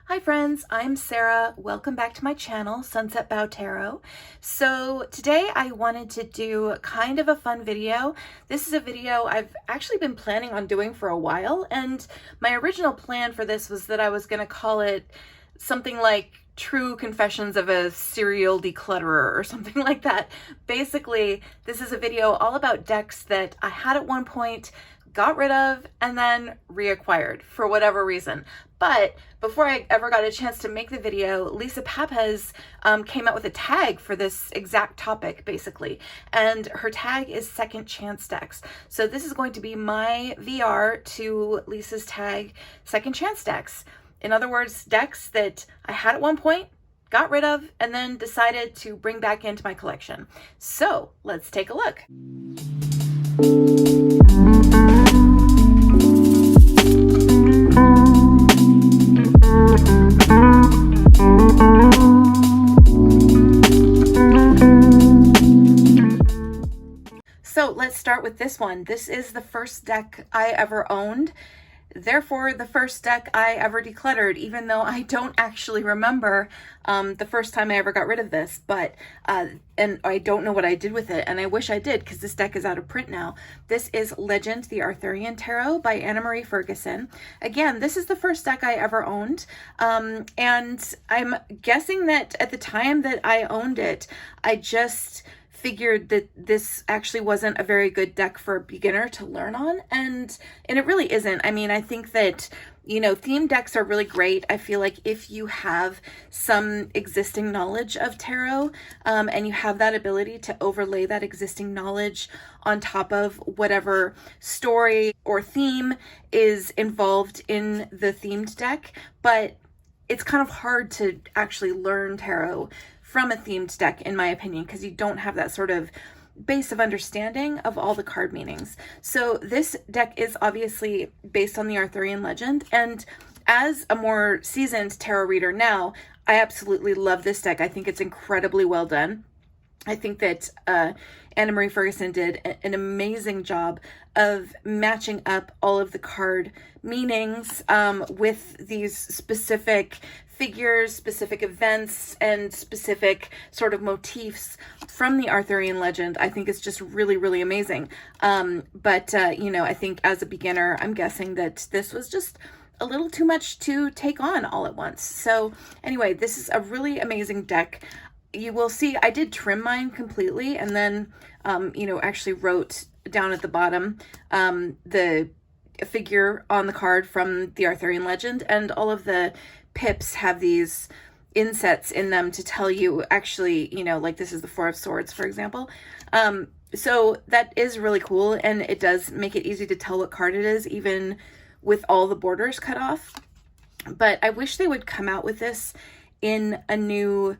Hi friends, I'm Sarah. Welcome back to my channel, Sunset Bow Tarot. So today I wanted to do kind of a fun video. This is a video I've actually been planning on doing for a while, and my original plan for this was that I was going to call it something like True Confessions of a Serial Declutterer or something like that. Basically, this is a video all about decks that I had at one point, got rid of, and then reacquired for whatever reason. But before I ever got a chance to make the video, Lisa Papez came out with a tag for this exact topic, basically. And her tag is Second Chance decks. So this is going to be my VR to Lisa's tag, Second Chance decks. In other words, decks that I had at one point, got rid of, and then decided to bring back into my collection. So let's take a look. So let's start with this one. This is the first deck I ever owned. Therefore, the first deck I ever decluttered, even though I don't actually remember the first time I ever got rid of this, but, and I don't know what I did with it, and I wish I did, because this deck is out of print now. This is Legend, the Arthurian Tarot by Anna Marie Ferguson. Again, this is the first deck I ever owned, and I'm guessing that at the time that I owned it, I just figured that this actually wasn't a very good deck for a beginner to learn on, and it really isn't. I mean, I think that, you know, theme decks are really great. I feel like if you have some existing knowledge of tarot, and you have that ability to overlay that existing knowledge on top of whatever story or theme is involved in the themed deck, but it's kind of hard to actually learn tarot from a themed deck, in my opinion, because you don't have that sort of base of understanding of all the card meanings. So this deck is obviously based on the Arthurian legend, and as a more seasoned tarot reader now, I absolutely love this deck. I think it's incredibly well done. I think that Anna Marie Ferguson did an amazing job of matching up all of the card meanings with these specific figures, specific events, and specific sort of motifs from the Arthurian legend. I think it's just really, really amazing. But you know, I think as a beginner, I'm guessing that this was just a little too much to take on all at once. So anyway, this is a really amazing deck. You will see I did trim mine completely, and then, you know, actually wrote down at the bottom the figure on the card from the Arthurian legend, and all of the pips have these insets in them to tell you actually, you know, like this is the Four of Swords, for example. So that is really cool, and it does make it easy to tell what card it is, even with all the borders cut off. But I wish they would come out with this in a new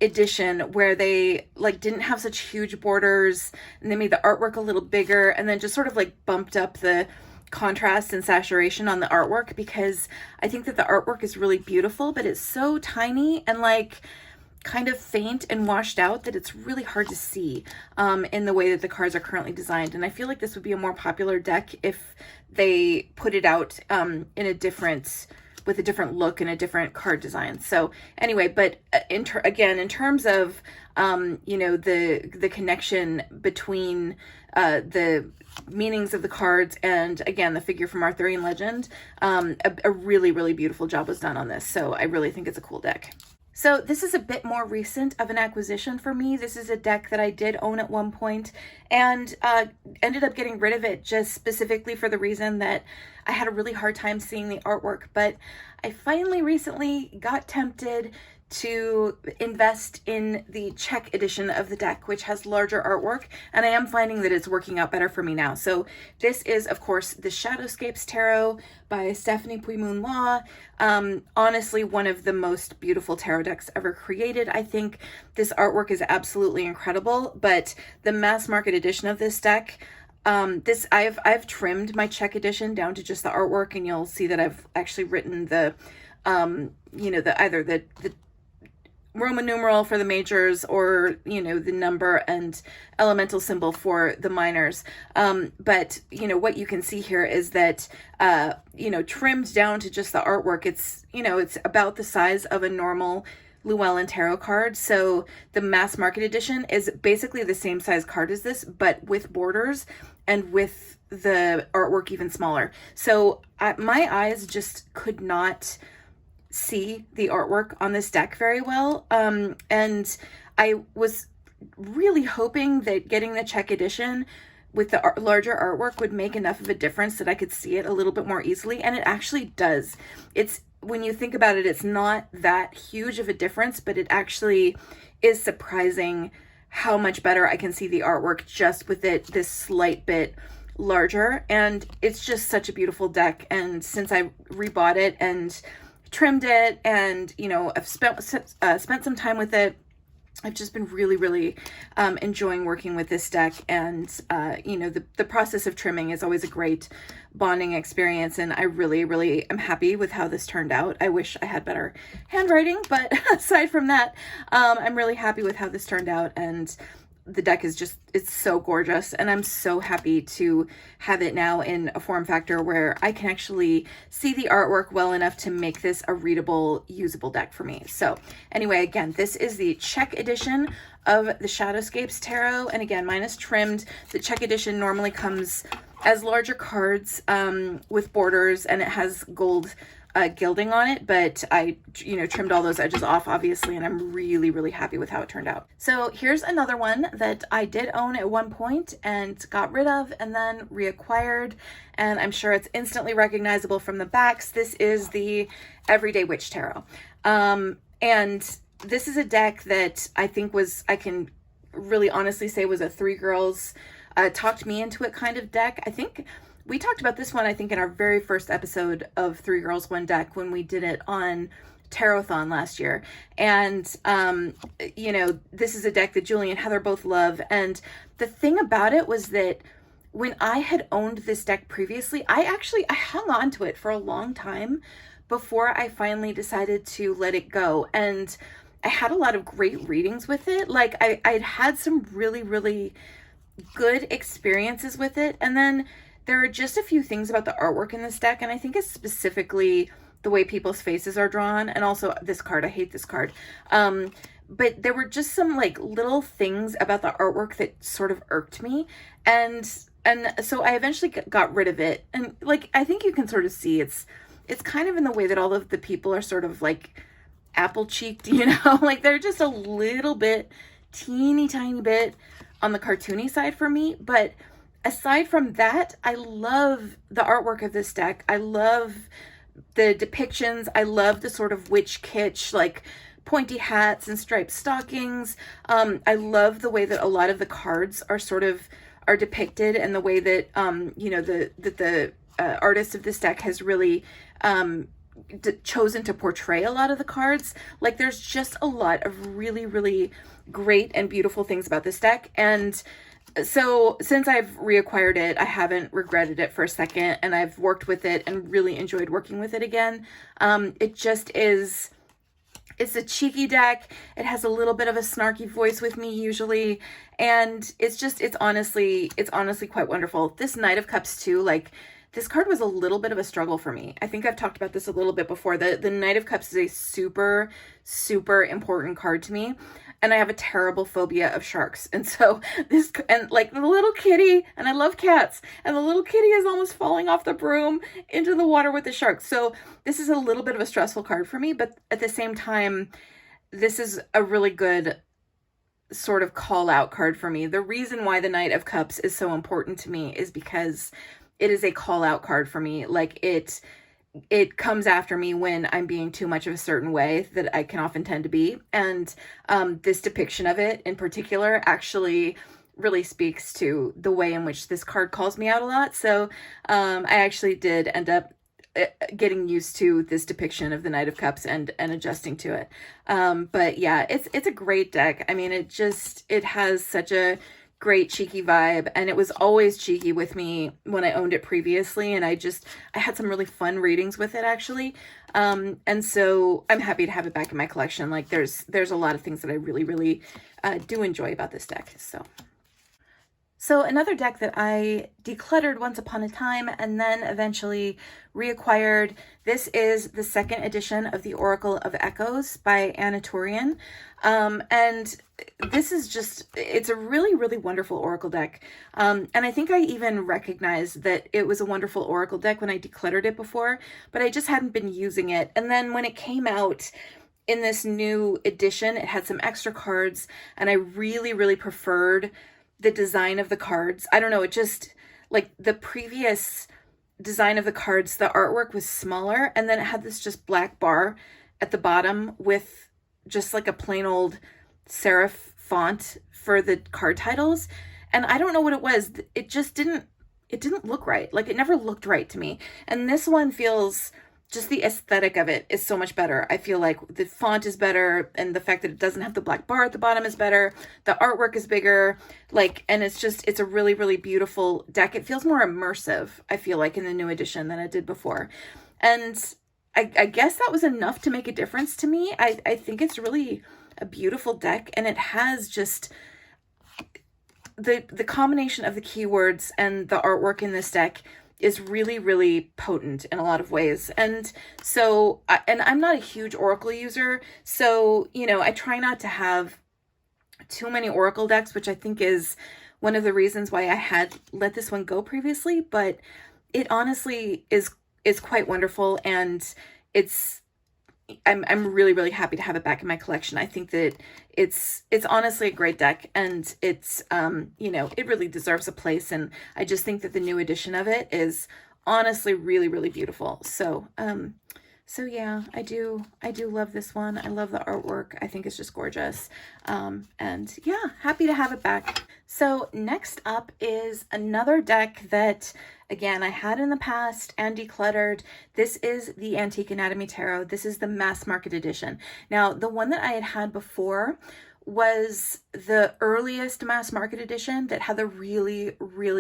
edition where they like didn't have such huge borders, and they made the artwork a little bigger, and then just sort of like bumped up the contrast and saturation on the artwork, because I think that the artwork is really beautiful, but it's so tiny and like kind of faint and washed out that it's really hard to see in the way that the cards are currently designed. And I feel like this would be a more popular deck if they put it out in a different, with a different look and a different card design. So anyway, but again, in terms of, you know, the connection between the meanings of the cards and, again, the figure from Arthurian legend, a really, really beautiful job was done on this. So I really think it's a cool deck. So this is a bit more recent of an acquisition for me. This is a deck that I did own at one point, and ended up getting rid of it just specifically for the reason that I had a really hard time seeing the artwork. But I finally recently got tempted to invest in the Czech edition of the deck, which has larger artwork, and I am finding that it's working out better for me now. So this is, of course, the Shadowscapes Tarot by Stephanie Puimoon Law. Honestly, one of the most beautiful tarot decks ever created. I think this artwork is absolutely incredible, but the mass market edition of this deck, I've trimmed my Czech edition down to just the artwork, and you'll see that I've actually written the, you know, either the Roman numeral for the majors, or, you know, the number and elemental symbol for the minors. But, you know, what you can see here is that, you know, trimmed down to just the artwork, it's, you know, it's about the size of a normal Llewellyn tarot card. So the mass market edition is basically the same size card as this, but with borders and with the artwork even smaller. So my eyes just could not see the artwork on this deck very well. And I was really hoping that getting the check edition with the larger artwork would make enough of a difference that I could see it a little bit more easily. And it actually does. It's, when you think about it, it's not that huge of a difference, but it actually is surprising how much better I can see the artwork just with it this slight bit larger. And it's just such a beautiful deck. And since I rebought it and trimmed it, and, you know, I've spent some time with it, I've just been really enjoying working with this deck. And you know, the process of trimming is always a great bonding experience, and I really am happy with how this turned out. I wish I had better handwriting, but aside from that, I'm really happy with how this turned out. And the deck is just, it's so gorgeous, and I'm so happy to have it now in a form factor where I can actually see the artwork well enough to make this a readable, usable deck for me. So anyway, again, this is the check edition of the Shadowscapes Tarot, and again, mine is trimmed. The check edition normally comes as larger cards with borders, and it has gold gilding on it, but I, you know, trimmed all those edges off, obviously, and I'm really happy with how it turned out. So here's another one that I did own at one point and got rid of and then reacquired, and I'm sure it's instantly recognizable from the backs. This is the Everyday Witch Tarot. And this is a deck that I think was, I can really honestly say, was a three girls talked me into it kind of deck. I think we talked about this one, I think, in our very first episode of Three Girls, One Deck when we did it on Tarothon last year. And, you know, this is a deck that Julie and Heather both love. And the thing about it was that when I had owned this deck previously, I hung on to it for a long time before I finally decided to let it go. And I had a lot of great readings with it. Like, I'd had some really good experiences with it. And then there are just a few things about the artwork in this deck, and I think it's specifically the way people's faces are drawn, and also this card. I hate this card. But there were just some like little things about the artwork that sort of irked me, and so I eventually got rid of it. And like, I think you can sort of see it's kind of in the way that all of the people are sort of like apple cheeked, you know, like they're just a little bit, teeny tiny bit on the cartoony side for me. But aside from that, I love the artwork of this deck. I love the depictions. I love the sort of witch kitsch, like pointy hats and striped stockings. I love the way that a lot of the cards are depicted, and the way that, you know, the artist of this deck has really chosen to portray a lot of the cards. Like, there's just a lot of really great and beautiful things about this deck. And so since I've reacquired it, I haven't regretted it for a second, and I've worked with it and really enjoyed working with it again. It just is, it's a cheeky deck. It has a little bit of a snarky voice with me usually, and it's honestly quite wonderful. This Knight of Cups too, like, this card was a little bit of a struggle for me. I think I've talked about this a little bit before. The Knight of Cups is a super important card to me. And I have a terrible phobia of sharks. And so this, and like the little kitty, and I love cats, and the little kitty is almost falling off the broom into the water with the sharks. So this is a little bit of a stressful card for me, but at the same time, this is a really good sort of call out card for me. The reason why the Knight of Cups is so important to me is because it is a call out card for me. Like, it comes after me when I'm being too much of a certain way that I can often tend to be. And this depiction of it in particular actually really speaks to the way in which this card calls me out a lot. So I actually did end up getting used to this depiction of the Knight of Cups and adjusting to it. But yeah, it's a great deck. I mean, it has such a great cheeky vibe, and it was always cheeky with me when I owned it previously, and I had some really fun readings with it, actually. And so I'm happy to have it back in my collection. Like, there's a lot of things that I really do enjoy about this deck. So another deck that I decluttered once upon a time and then eventually reacquired, this is the second edition of the Oracle of Echoes by Arthurian. And this is it's a really wonderful Oracle deck. And I think I even recognized that it was a wonderful Oracle deck when I decluttered it before, but I just hadn't been using it. And then when it came out in this new edition, it had some extra cards, and I really preferred the design of the cards. I don't know, it just, like, the previous design of the cards, the artwork was smaller, and then it had this just black bar at the bottom with just like a plain old serif font for the card titles. And I don't know what it was. It didn't look right. Like, it never looked right to me. And this one feels, just the aesthetic of it is so much better. I feel like the font is better, and the fact that it doesn't have the black bar at the bottom is better. The artwork is bigger, like, and it's a really beautiful deck. It feels more immersive, I feel like, in the new edition than it did before. And I guess that was enough to make a difference to me. I think it's really a beautiful deck, and it has just the combination of the keywords and the artwork in this deck is really potent in a lot of ways. And so, and I'm not a huge Oracle user, so, you know, I try not to have too many Oracle decks, which I think is one of the reasons why I had let this one go previously, but it honestly is quite wonderful, and I'm really happy to have it back in my collection. I think that it's honestly a great deck, and it's, you know, it really deserves a place. And I just think that the new edition of it is honestly really beautiful. So, so yeah, I do love this one. I love the artwork. I think it's just gorgeous. And yeah, happy to have it back. So next up is another deck that, again, I had in the past and decluttered. This is the Antique Anatomy Tarot. This is the mass market edition. Now, the one that I had before was the earliest mass market edition that had the really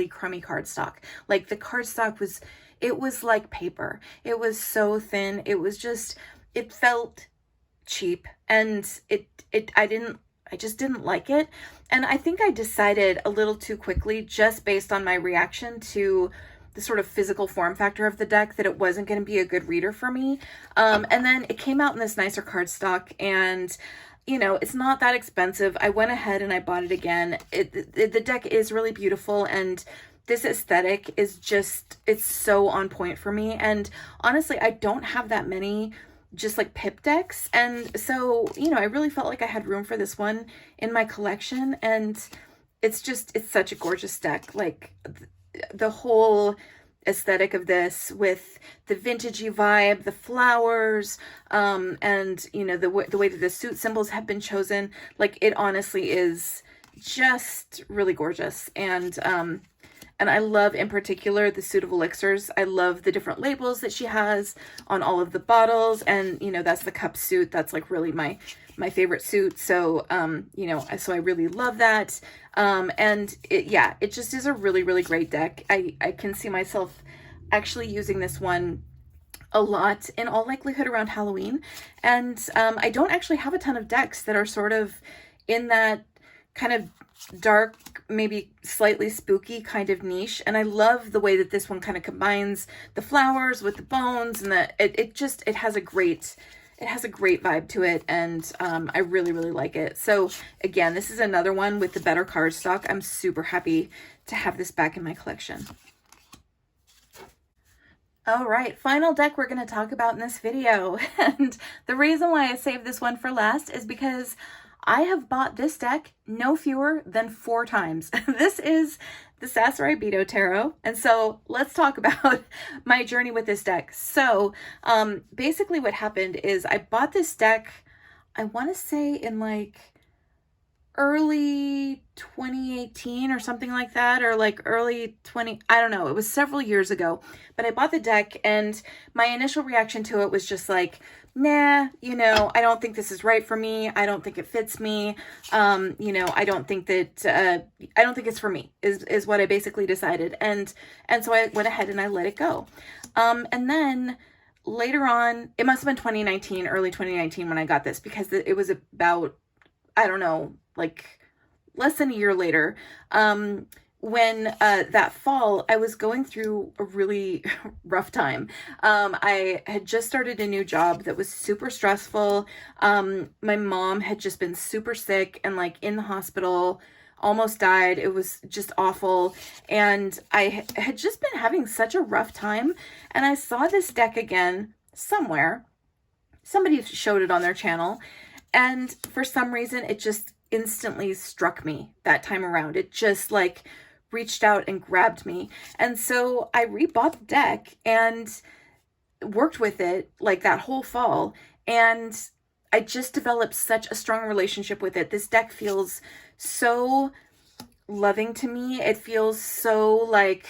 crummy cardstock. Like, the cardstock was, it was like paper. It was so thin. It was just, it felt cheap, and I just didn't like it. And I think I decided a little too quickly, just based on my reaction to the sort of physical form factor of the deck, that it wasn't going to be a good reader for me. And then it came out in this nicer cardstock, and, you know, it's not that expensive. I went ahead and I bought it again. The deck is really beautiful, and this aesthetic is just, it's so on point for me. And honestly, I don't have that many just like pip decks, and so, you know, I really felt like I had room for this one in my collection. And it's such a gorgeous deck. Like, the whole aesthetic of this, with the vintagey vibe, the flowers, and, you know, the way that the suit symbols have been chosen, like, it honestly is just really gorgeous. And I love, in particular, the suit of elixirs. I love the different labels that she has on all of the bottles. And, you know, that's the cup suit. That's, like, really my favorite suit. So, you know, so I really love that. And it just is a really great deck. I can see myself actually using this one a lot, in all likelihood, around Halloween. And I don't actually have a ton of decks that are sort of in that kind of dark, maybe slightly spooky kind of niche. And I love the way that this one kind of combines the flowers with the bones, and it has a great vibe to it. And I really like it. So again, this is another one with the better cardstock. I'm super happy to have this back in my collection. All right, final deck we're going to talk about in this video. And the reason why I saved this one for last is because I have bought this deck no fewer than 4 times. This is the Sasuraibito Tarot. And so let's talk about my journey with this deck. So basically what happened is I bought this deck, I want to say in like early 2018 or something like that, or like early 20, I don't know. It was several years ago, but I bought the deck, and my initial reaction to it was just like, nah, you know, I don't think this is right for me. I don't think it fits me. You know, I don't think that, I don't think it's for me is what I basically decided. And so I went ahead and I let it go. And then later on, it must've been 2019, early 2019 when I got this, because it was about, I don't know, like less than a year later, when that fall, I was going through a really rough time. I had just started a new job that was super stressful. My mom had just been super sick and like in the hospital, almost died. It was just awful. And I had just been having such a rough time. And I saw this deck again somewhere. Somebody showed it on their channel. And for some reason, it just instantly struck me that time around. It just like reached out and grabbed me. And so I rebought the deck and worked with it like that whole fall. And I just developed such a strong relationship with it. This deck feels so loving to me. It feels so like,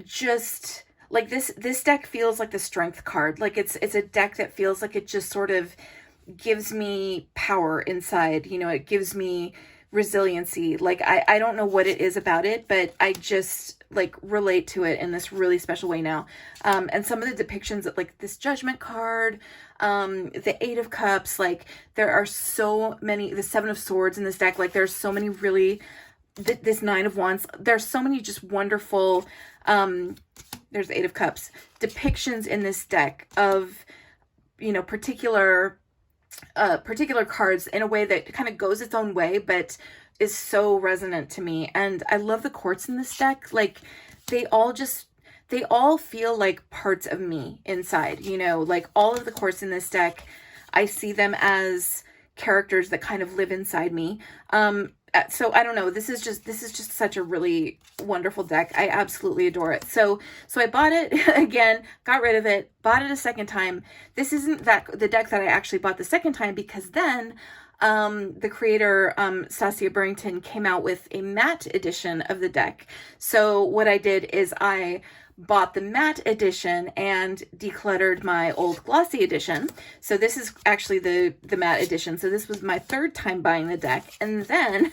just like this deck feels like the strength card. Like it's a deck that feels like it just sort of gives me power inside. You know, it gives me resiliency. Like I don't know what it is about it, but I just like relate to it in this really special way now. And some of the depictions of like this Judgment card, the Eight of Cups, like there are so many, the Seven of Swords in this deck, like there's so many really, this Nine of Wands, there's so many just wonderful, there's the Eight of Cups, depictions in this deck of, you know, particular cards in a way that kind of goes its own way, but is so resonant to me. And I love the quartz in this deck. Like they all feel like parts of me inside, you know, like all of the quartz in this deck, I see them as characters that kind of live inside me. So I don't know, this is just such a really wonderful deck. I absolutely adore it. So I bought it again, got rid of it, bought it a second time. This isn't the deck that I actually bought the second time, because then the creator, Sasia Burrington, came out with a matte edition of the deck. So what I did is I bought the matte edition and decluttered my old glossy edition. So this is actually the matte edition. So this was my third time buying the deck. And then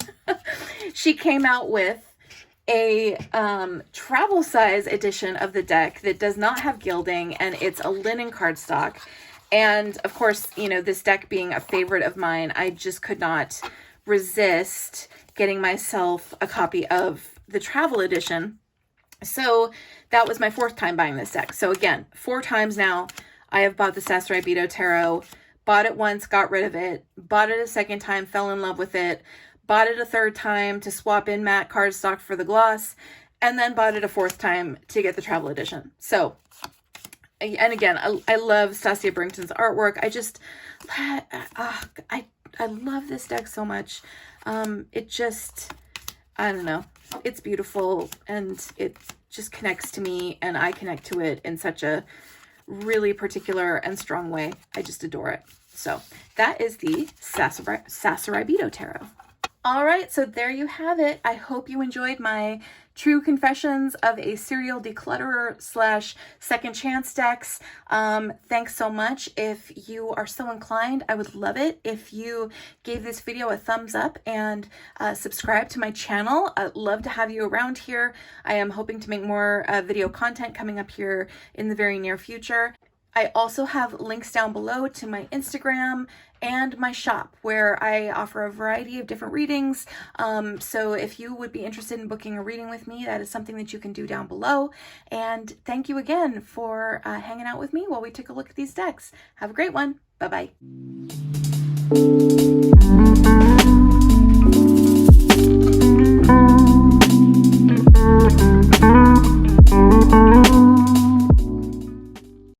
she came out with a travel size edition of the deck that does not have gilding, and it's a linen cardstock. And of course, you know, this deck being a favorite of mine, I just could not resist getting myself a copy of the travel edition. So that was my fourth time buying this deck. So again, 4 times now I have bought the Sasuraibito Tarot, bought it once, got rid of it, bought it a second time, fell in love with it, bought it a third time to swap in matte cardstock for the gloss, and then bought it a fourth time to get the travel edition. So, and again, I love Sasia Burrington's artwork. I just, I love this deck so much. It just, I don't know. It's beautiful and it just connects to me, and I connect to it in such a really particular and strong way. I just adore it. So that is the Sasuraibito Tarot. All right, so there you have it. I hope you enjoyed my true confessions of a serial declutterer / second chance decks. Thanks so much. If you are so inclined, I would love it if you gave this video a thumbs up and subscribe to my channel. I'd love to have you around here. I am hoping to make more video content coming up here in the very near future. I also have links down below to my Instagram and my shop, where I offer a variety of different readings. So if you would be interested in booking a reading with me, that is something that you can do down below. And thank you again for hanging out with me while we took a look at these decks. Have a great one. Bye-bye.